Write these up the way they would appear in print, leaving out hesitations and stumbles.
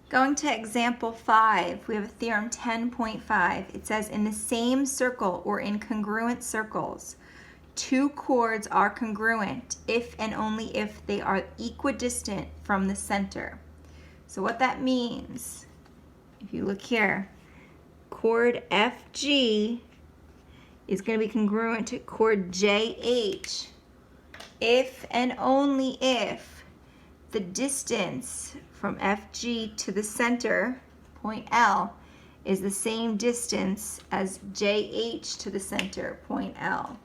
Going to example 5, we have a theorem 10.5. It says in the same circle or in congruent circles, two chords are congruent if and only if they are equidistant from the center. So what that means, if you look here, chord FG is going to be congruent to chord JH if and only if the distance from FG to the center, point L, is the same distance as JH to the center, point L.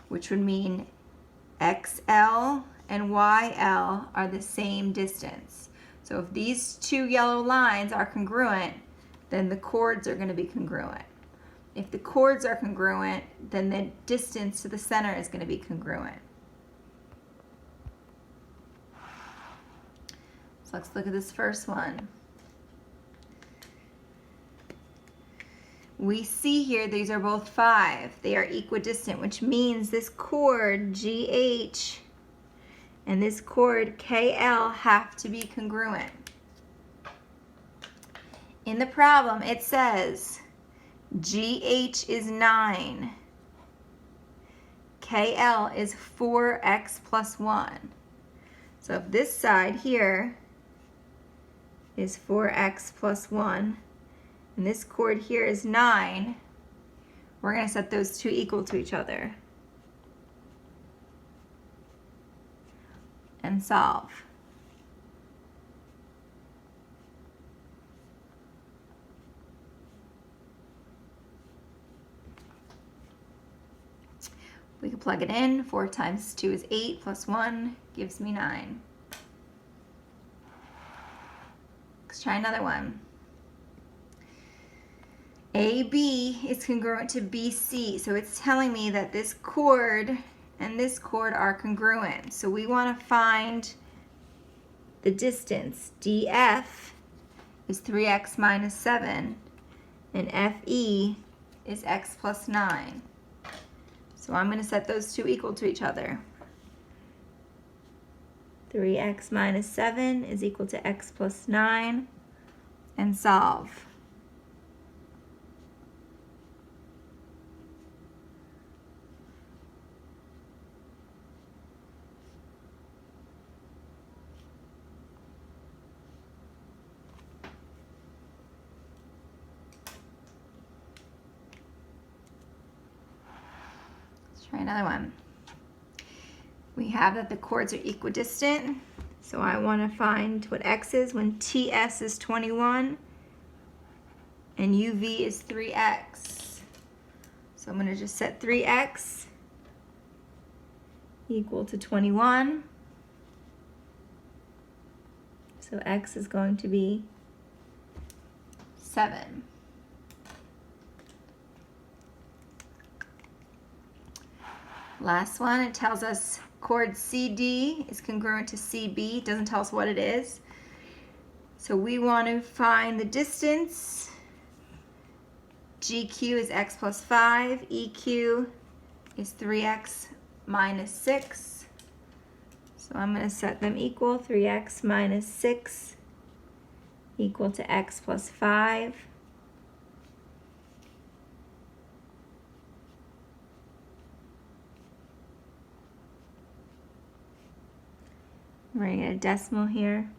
Which would mean XL and YL are the same distance. So if these two yellow lines are congruent, then the chords are going to be congruent. If the chords are congruent, then the distance to the center is going to be congruent. So let's look at this first one. We see here these are both 5. They are equidistant, which means this chord GH and this chord KL have to be congruent. In the problem, it says GH is 9. KL is 4x plus 1. So if this side here is 4x plus 1, and this chord here is 9, we're going to set those two equal to each other and solve. We can plug it in. 4 times 2 is 8 plus 1 gives me 9. Let's try another one. AB is congruent to BC, so it's telling me that this chord and this chord are congruent. So we want to find the distance. DF is 3x minus 7, and FE is x plus 9. So I'm going to set those two equal to each other. 3x minus 7 is equal to x plus 9, and solve. Try another one. We have that the chords are equidistant, so I want to find what x is when TS is 21 and UV is 3x. So I'm going to just set 3x equal to 21. So x is going to be 7. Last one, it tells us chord CD is congruent to CB. It doesn't tell us what it is. So we want to find the distance. GQ is x plus 5. EQ is 3x minus 6. So I'm going to set them equal. 3x minus 6 equal to x plus 5. We're going to get a decimal here.